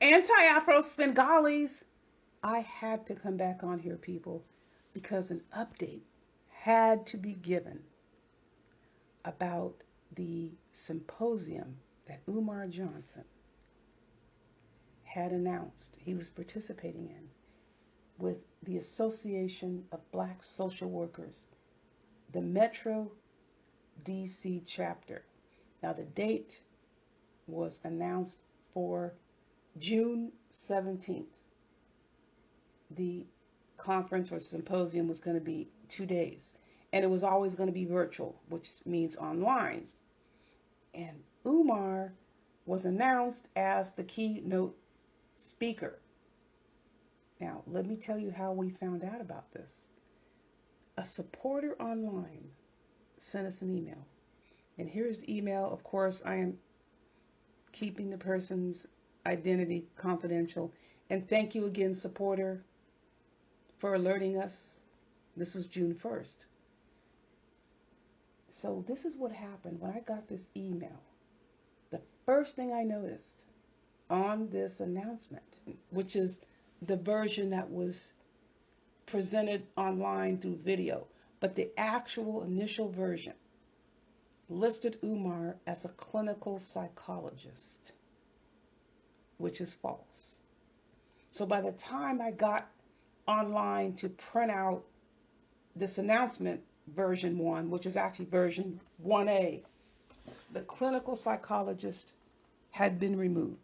Anti-Afro Svengalis. I had to come back on here, people, because an update had to be given about the symposium that Umar Johnson had announced he was participating in with the Association of Black Social Workers, the Metro DC chapter. Now, the date was announced for June 17th. The conference or symposium was going to be 2 days, and it was always going to be virtual, which means online. And Umar was announced as the keynote speaker. Now, let me tell you how we found out about this. A supporter online sent us an email. And here's the email. Of course, I am keeping the person's identity confidential. And thank you again, supporter, for alerting us. This was June 1st. So this is what happened when I got this email. The first thing I noticed on this announcement, which is the version that was presented online through video, but the actual initial version listed Umar as a clinical psychologist, which is false. So by the time I got online to print out this announcement, version 1, which is actually version 1A, the clinical psychologist had been removed.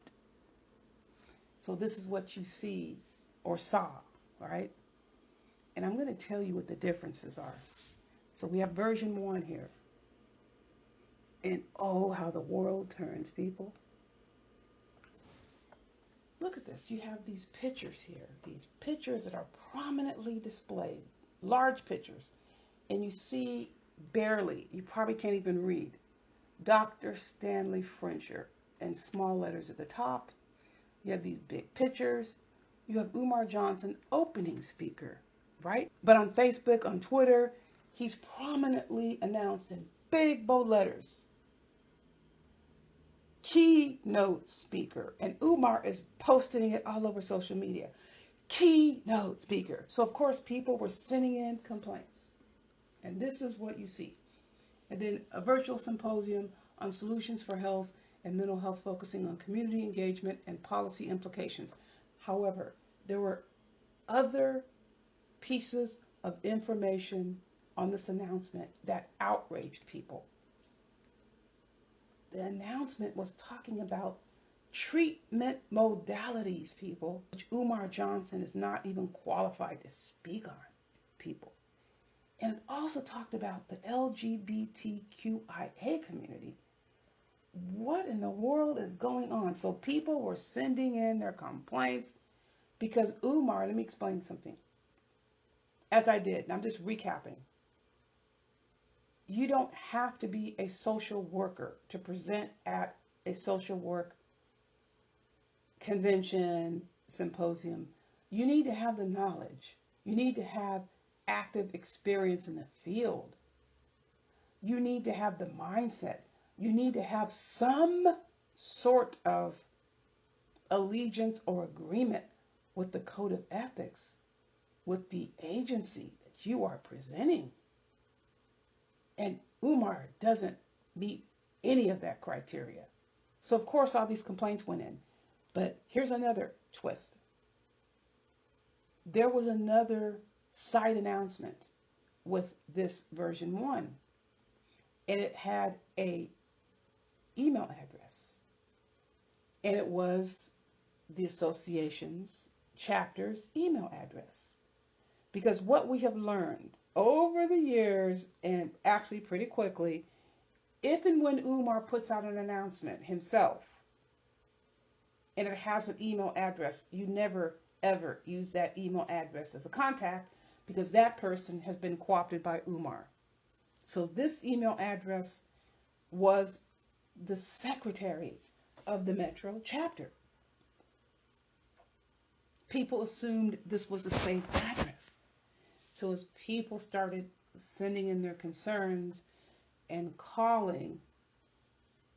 So this is what you see or saw, right? And I'm going to tell you what the differences are. So we have version 1 here. And oh, how the world turns, people. Look at this. You have these pictures here, these pictures that are prominently displayed, large pictures. And you see barely, you probably can't even read, Dr. Stanley Frencher in small letters at the top. You have these big pictures. You have Umar Johnson, opening speaker, right? But on Facebook, on Twitter, he's prominently announced in big, bold letters, keynote speaker. And Umar is posting it all over social media. Keynote speaker. So, of course, people were sending in complaints. And this is what you see. And then a virtual symposium on solutions for health and mental health, focusing on community engagement and policy implications. However, there were other pieces of information on this announcement that outraged people. The announcement was talking about treatment modalities, people, which Umar Johnson is not even qualified to speak on, people. And it also talked about the LGBTQIA community. What in the world is going on? So people were sending in their complaints because Umar, let me explain something. As I did, and I'm just recapping. You don't have to be a social worker to present at a social work convention, symposium. You need to have the knowledge. You need to have active experience in the field. You need to have the mindset. You need to have some sort of allegiance or agreement with the code of ethics, with the agency that you are presenting. And Umar doesn't meet any of that criteria. So of course all these complaints went in. But here's another twist. There was another site announcement with this version 1. And it had a email address. And it was the association's chapter's email address. Because what we have learned over the years, and actually pretty quickly, if and when Umar puts out an announcement himself, and it has an email address, you never ever use that email address as a contact, because that person has been co-opted by Umar. So this email address was the secretary of the Metro chapter. People assumed this was the same address. So as people started sending in their concerns and calling,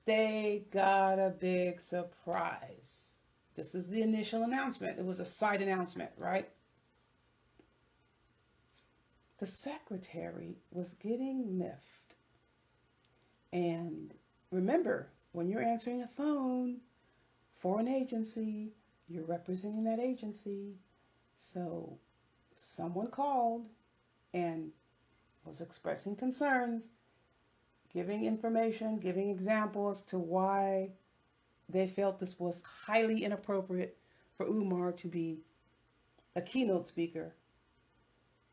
they got a big surprise. This is the initial announcement. It was a side announcement, right? The secretary was getting miffed. And remember, when you're answering a phone for an agency, you're representing that agency. So someone called and was expressing concerns, giving information, giving examples to why they felt this was highly inappropriate for Umar to be a keynote speaker.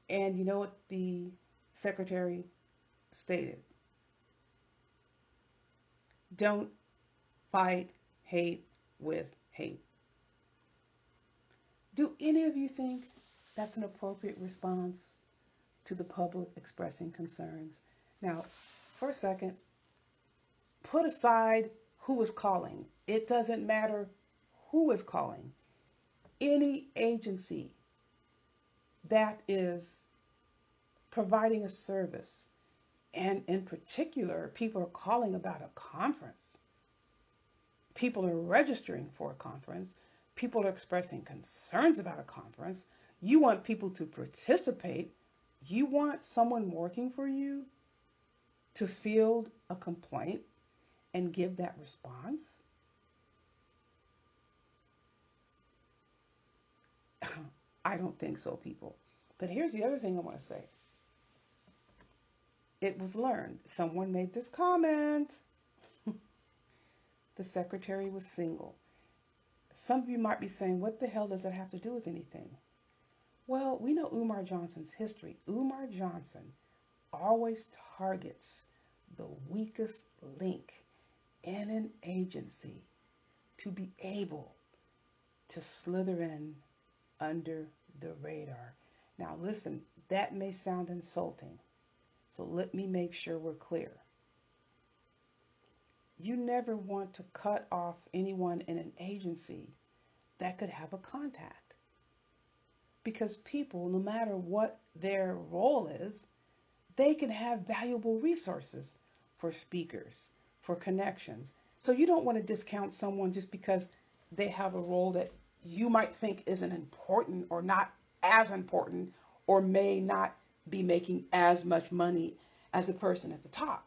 And you know what the secretary stated? Don't fight hate with hate. Do any of you think that's an appropriate response to the public expressing concerns? Now, for a second, put aside who is calling. It doesn't matter who is calling. Any agency that is providing a service, and in particular, people are calling about a conference. People are registering for a conference. People are expressing concerns about a conference. You want people to participate. You want someone working for you to field a complaint and give that response? I don't think so, people. But here's the other thing I want to say. It was learned. Someone made this comment. The secretary was single. Some of you might be saying, what the hell does that have to do with anything? Well, we know Umar Johnson's history. Umar Johnson always targets the weakest link in an agency to be able to slither in under the radar. Now listen, that may sound insulting, so let me make sure we're clear. You never want to cut off anyone in an agency that could have a contact. Because people, no matter what their role is, they can have valuable resources for speakers, for connections. So you don't want to discount someone just because they have a role that you might think isn't important or not as important or may not be making as much money as the person at the top.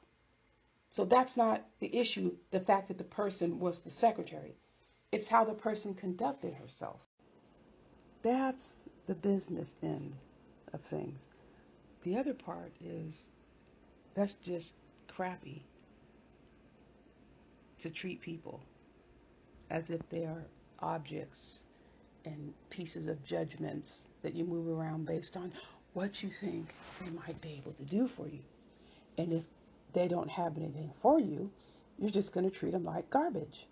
So that's not the issue, the fact that the person was the secretary. It's how the person conducted herself. That's the business end of things. The other part is that's just crappy to treat people as if they are objects and pieces of judgments that you move around based on what you think they might be able to do for you. And if they don't have anything for you, you're just going to treat them like garbage.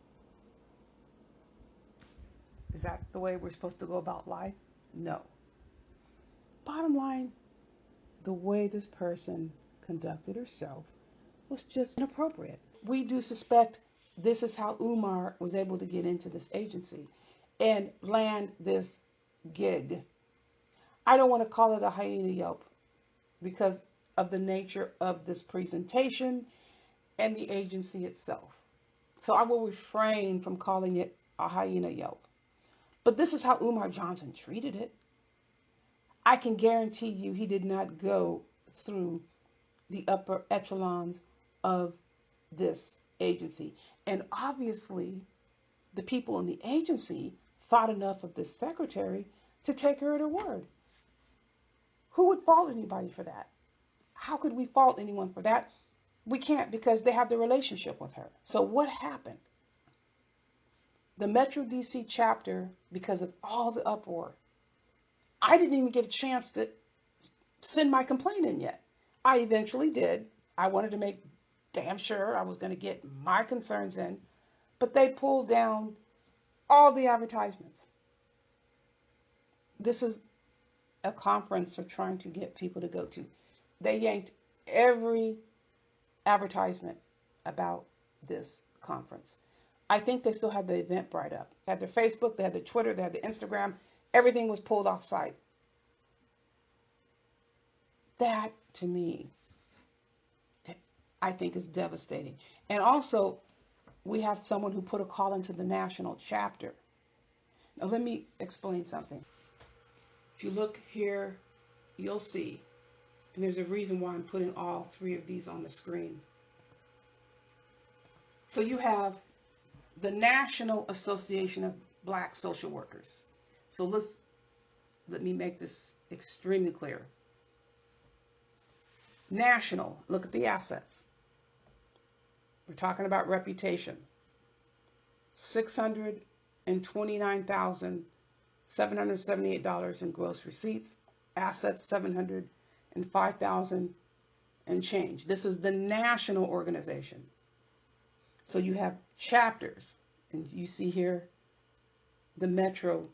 Is that the way we're supposed to go about life? No. Bottom line, the way this person conducted herself was just inappropriate. We do suspect this is how Umar was able to get into this agency and land this gig. I don't want to call it a hyena yelp because of the nature of this presentation and the agency itself. So I will refrain from calling it a hyena yelp. But this is how Umar Johnson treated it. I can guarantee you he did not go through the upper echelons of this agency. And obviously, the people in the agency thought enough of this secretary to take her at her word. Who would fault anybody for that? How could we fault anyone for that? We can't, because they have the relationship with her. So what happened? The Metro DC chapter, because of all the uproar, I didn't even get a chance to send my complaint in yet. I eventually did. I wanted to make damn sure I was going to get my concerns in, but they pulled down all the advertisements. This is a conference they're trying to get people to go to. They yanked every advertisement about this conference. I think they still had the Eventbrite up. They had their Facebook, they had their Twitter, they had the Instagram. Everything was pulled off site. That, to me, I think is devastating. And also, we have someone who put a call into the national chapter Now let me explain something. If you look here, you'll see, and there's a reason why I'm putting all three of these on the screen. So you have the National Association of Black Social Workers. So let me make this extremely clear. National, look at the assets. We're talking about reputation. $629,778 in gross receipts. Assets $705,000 and change. This is the national organization. So you have chapters, and you see here the Metro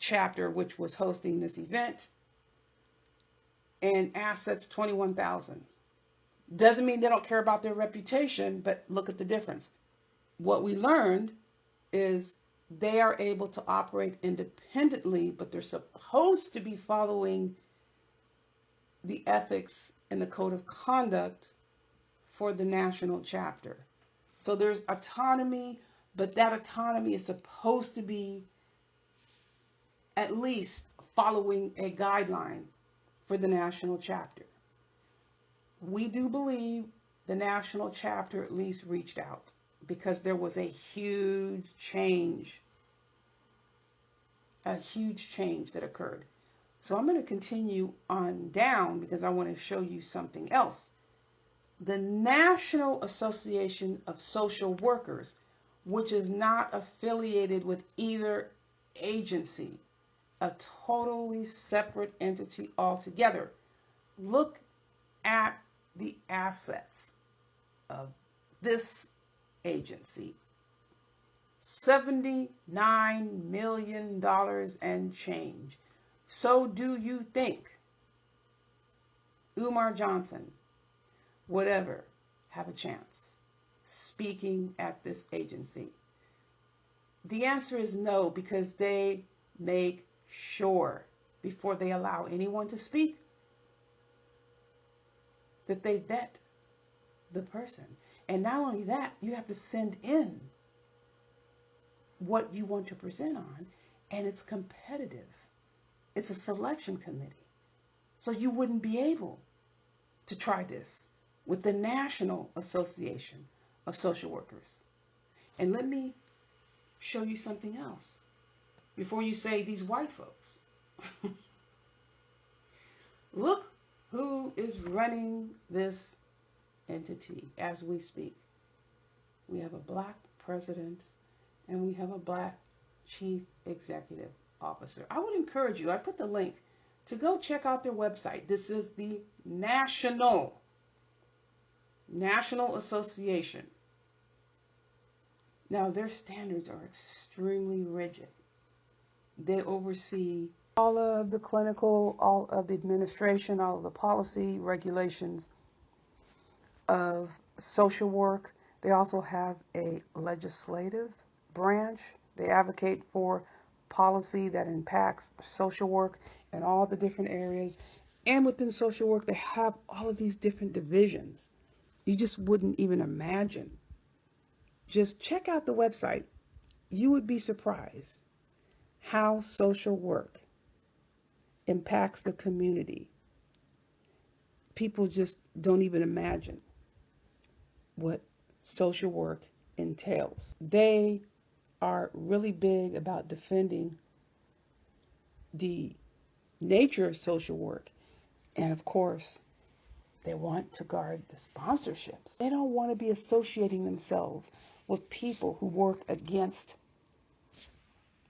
chapter, which was hosting this event, and assets 21,000. Doesn't mean they don't care about their reputation, but look at the difference. What we learned is they are able to operate independently, but they're supposed to be following the ethics and the code of conduct for the national chapter. So there's autonomy, but that autonomy is supposed to be at least following a guideline for the national chapter. We do believe the national chapter at least reached out, because there was a huge change that occurred. So I'm going to continue on down because I want to show you something else. The National Association of Social Workers, which is not affiliated with either agency, a totally separate entity altogether. Look at the assets of this agency. $79 million and change. So do you think Umar Johnson would ever have a chance speaking at this agency? The answer is no, because they make sure before they allow anyone to speak that they vet the person. And not only that, you have to send in what you want to present on, and it's competitive. It's a selection committee. So you wouldn't be able to try this with the National Association of Social Workers. And let me show you something else before you say these white folks. Look who is running this entity as we speak. We have a black president and we have a black chief executive officer. I would encourage you, I put the link to go check out their website. This is the National Association. Now, their standards are extremely rigid. They oversee all of the clinical, all of the administration, all of the policy regulations of social work. They also have a legislative branch. They advocate for policy that impacts social work in all the different areas. And within social work, they have all of these different divisions. You just wouldn't even imagine. Just check out the website. You would be surprised how social work impacts the community. People just don't even imagine what social work entails. They are really big about defending the nature of social work. And of course, they want to guard the sponsorships. They don't want to be associating themselves with people who work against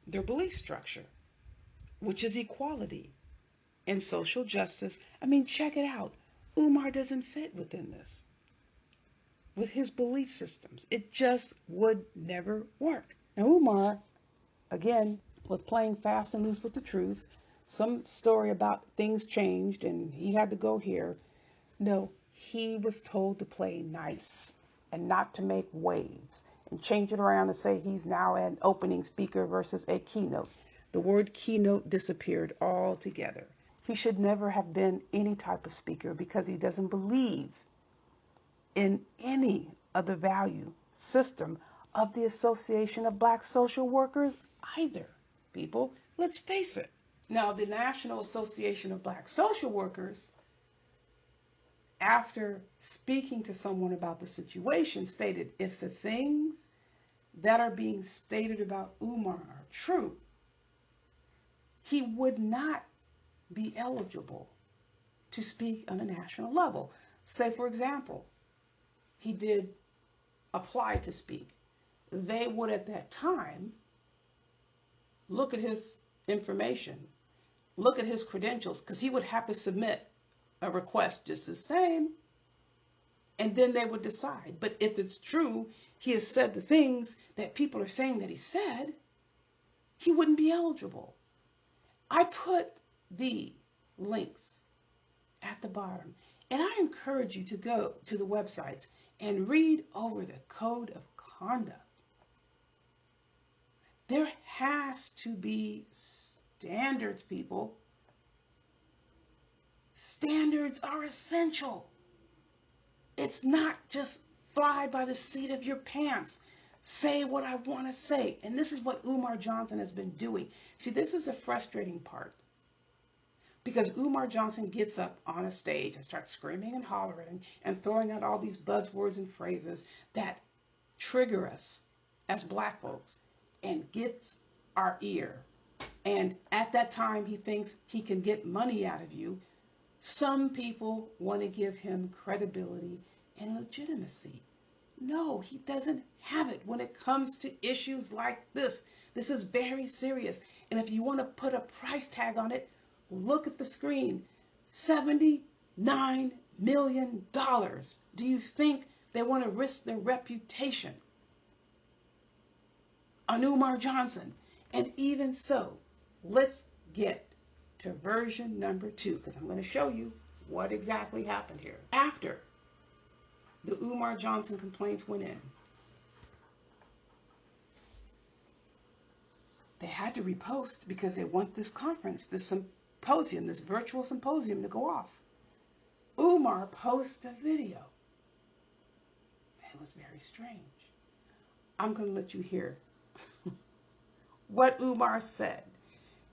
their belief structure, which is equality and social justice. I mean, check it out. Umar doesn't fit within this. With his belief systems, it just would never work. Now, Umar, again, was playing fast and loose with the truth. Some story about things changed and he had to go here. No, he was told to play nice and not to make waves and change it around to say he's now an opening speaker versus a keynote. The word keynote disappeared altogether. He should never have been any type of speaker because he doesn't believe in any of the value system of the Association of Black Social Workers either, people. Let's face it. Now, the National Association of Black Social Workers, after speaking to someone about the situation, stated if the things that are being stated about Umar are true, he would not be eligible to speak on a national level. Say, for example, he did apply to speak. They would at that time look at his information, look at his credentials, because he would have to submit a request just the same, and then they would decide. But if it's true, he has said the things that people are saying that he said, he wouldn't be eligible. I put the links at the bottom, and I encourage you to go to the websites and read over the code of conduct. There has to be standards, people. Standards are essential. It's not just fly by the seat of your pants. Say what I want to say. And this is what Umar Johnson has been doing. See, this is a frustrating part. Because Umar Johnson gets up on a stage and starts screaming and hollering and throwing out all these buzzwords and phrases that trigger us as black folks and gets our ear. And at that time, he thinks he can get money out of you. Some people want to give him credibility and legitimacy. No, he doesn't have it when it comes to issues like this. This is very serious. And if you want to put a price tag on it, look at the screen. $79 million. Do you think they want to risk their reputation on Umar Johnson? And even so, let's get to version number 2, because I'm going to show you what exactly happened here. After the Umar Johnson complaints went in, they had to repost because they want this conference, this symposium, this virtual symposium to go off. Umar posted a video. It was very strange. I'm going to let you hear what Umar said.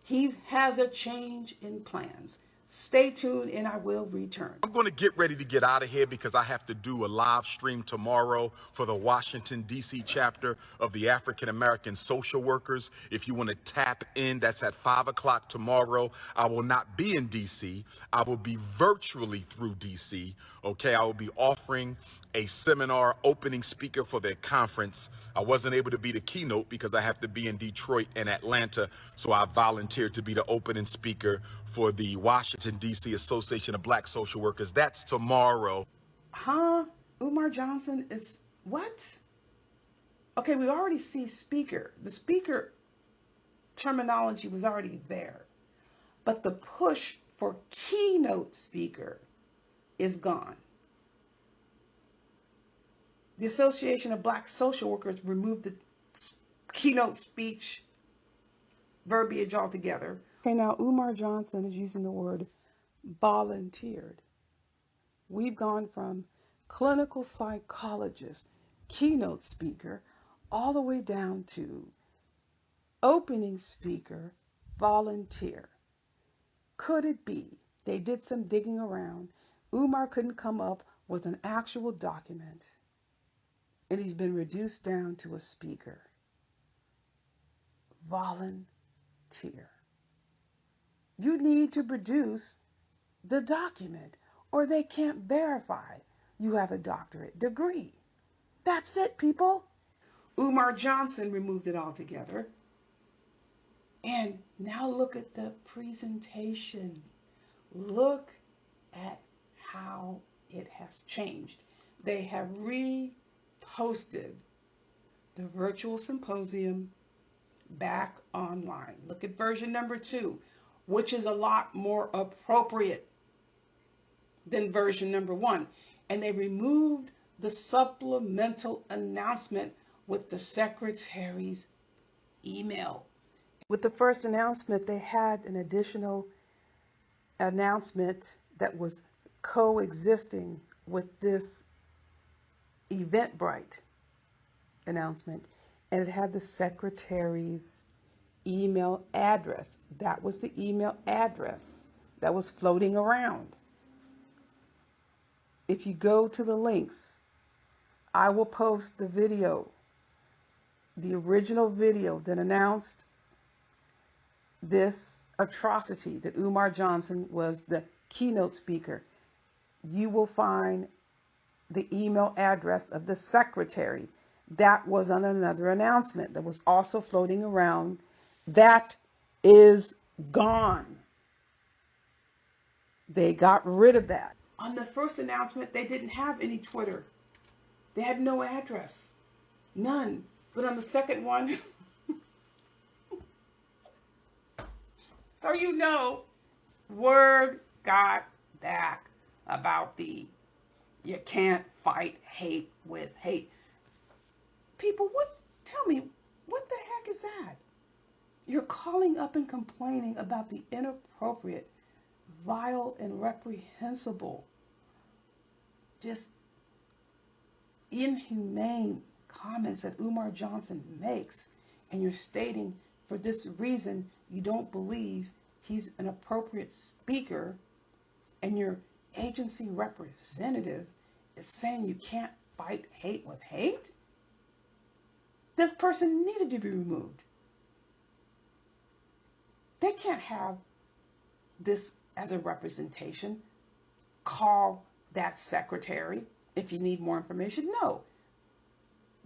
He has a change in plans. Stay tuned and I will return. I'm going to get ready to get out of here because I have to do a live stream tomorrow for the Washington, D.C. chapter of the African American Social Workers. If you want to tap in, that's at 5 o'clock tomorrow. I will not be in D.C. I will be virtually through D.C. Okay, I will be offering a seminar opening speaker for their conference. I wasn't able to be the keynote because I have to be in Detroit and Atlanta, so I volunteered to be the opening speaker for the Washington, D.C. Association of Black Social Workers. That's tomorrow. Huh? Umar Johnson is what? Okay, we already see speaker. The speaker terminology was already there, but the push for keynote speaker is gone. The Association of Black Social Workers removed the keynote speech verbiage altogether. Okay, now Umar Johnson is using the word volunteered. We've gone from clinical psychologist, keynote speaker, all the way down to opening speaker, volunteer. Could it be they did some digging around? Umar couldn't come up with an actual document, and he's been reduced down to a speaker. Volunteer. You need to produce the document, or they can't verify you have a doctorate degree. That's it, people. Umar Johnson removed it altogether. And now look at the presentation. Look at how it has changed. They have reposted the virtual symposium back online. Look at version number 2, which is a lot more appropriate than version number 1. And they removed the supplemental announcement with the secretary's email. With the first announcement, they had an additional announcement that was coexisting with this Eventbrite announcement, and it had the secretary's email address. That was the email address that was floating around. If you go to the links, I will post the video, the original video that announced this atrocity, that Umar Johnson was the keynote speaker. You will find the email address of the secretary. That was on another announcement that was also floating around. That is gone. They got rid of that. On the first announcement, they didn't have any Twitter. They had no address. None. But on the second one, so you know, word got back about the you can't fight hate with hate. People, tell me, what the heck is that? You're calling up and complaining about the inappropriate, vile, and reprehensible, just inhumane comments that Umar Johnson makes, and you're stating for this reason you don't believe he's an appropriate speaker, and your agency representative is saying you can't fight hate with hate? This person needed to be removed. They can't have this as a representation. Call that secretary if you need more information. No.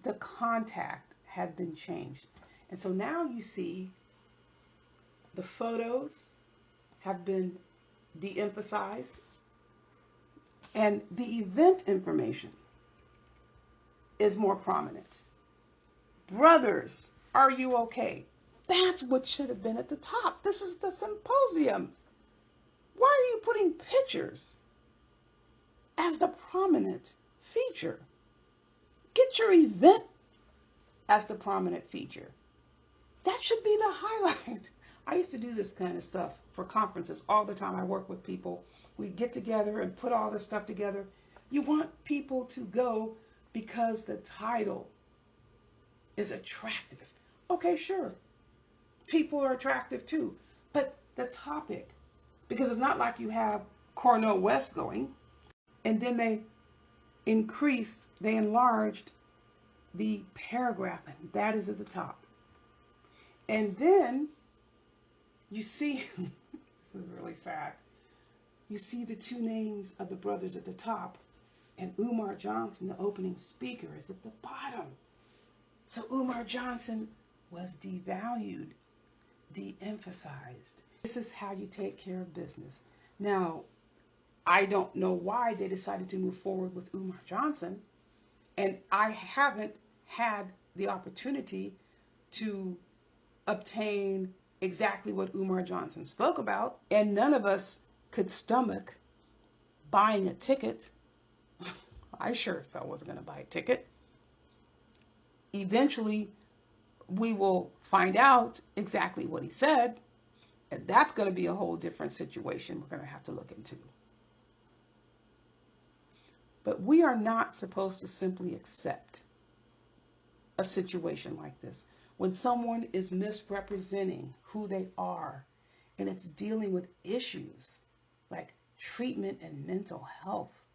The contact had been changed. And so now you see the photos have been de-emphasized, and the event information is more prominent. Brothers, are you okay? That's what should have been at the top. This is the symposium. Why are you putting pictures as the prominent feature? Get your event as the prominent feature. That should be the highlight. I used to do this kind of stuff for conferences all the time. I work with people. We get together and put all this stuff together. You want people to go because the title is attractive. Okay, sure. People are attractive too. But the topic, because it's not like you have Cornel West going, and then they enlarged the paragraph, and that is at the top. And then you see, this is really sad, you see the two names of the brothers at the top, and Umar Johnson, the opening speaker, is at the bottom. So Umar Johnson was devalued, de-emphasized. This is how you take care of business. Now, I don't know why they decided to move forward with Umar Johnson, and I haven't had the opportunity to obtain exactly what Umar Johnson spoke about, and none of us could stomach buying a ticket. I sure so wasn't going to buy a ticket. Eventually, we will find out exactly what he said, and that's going to be a whole different situation we're going to have to look into. But we are not supposed to simply accept a situation like this. When someone is misrepresenting who they are, and it's dealing with issues like treatment and mental health,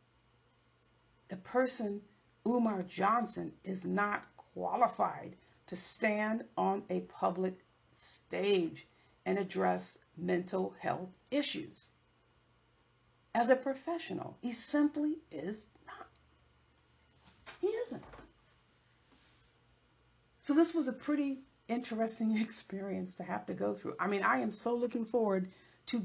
the person, Umar Johnson, is not qualified to stand on a public stage and address mental health issues. As a professional, he simply is not. He isn't. So this was a pretty interesting experience to have to go through. I mean, I am so looking forward to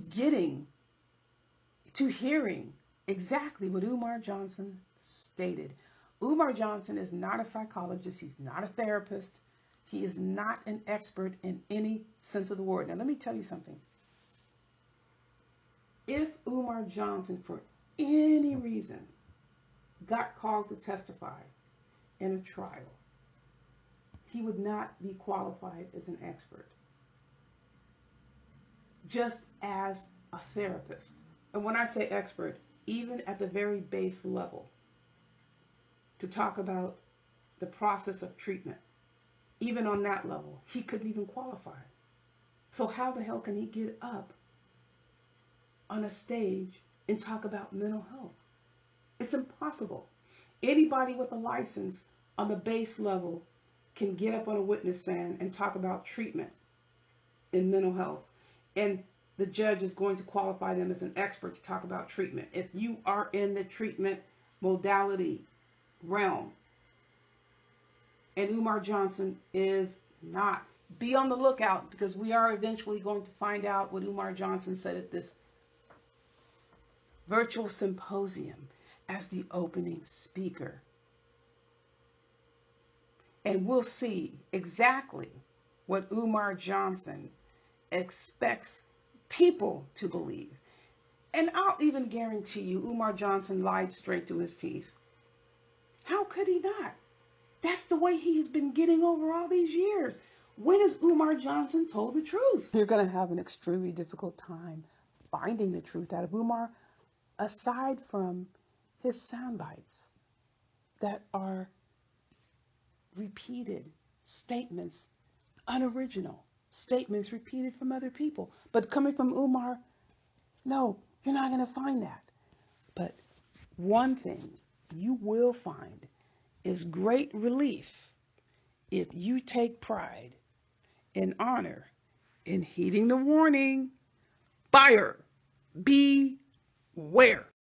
hearing exactly what Umar Johnson stated. Umar Johnson is not a psychologist. He's not a therapist. He is not an expert in any sense of the word. Now, let me tell you something. If Umar Johnson, for any reason, got called to testify in a trial, he would not be qualified as an expert, just as a therapist. And when I say expert, even at the very base level, to talk about the process of treatment. Even on that level, he couldn't even qualify. So how the hell can he get up on a stage and talk about mental health? It's impossible. Anybody with a license on the base level can get up on a witness stand and talk about treatment in mental health. And the judge is going to qualify them as an expert to talk about treatment. If you are in the treatment modality realm, and Umar Johnson is not. Be on the lookout, because we are eventually going to find out what Umar Johnson said at this virtual symposium as the opening speaker. And we'll see exactly what Umar Johnson expects people to believe. And I'll even guarantee you Umar Johnson lied straight to his teeth. How could he not? That's the way he has been getting over all these years. When has Umar Johnson told the truth? You're going to have an extremely difficult time finding the truth out of Umar, aside from his sound bites that are repeated statements, unoriginal statements repeated from other people. But coming from Umar, no, you're not going to find that. But one thing you will find is great relief if you take pride and honor in heeding the warning. Buyer, beware.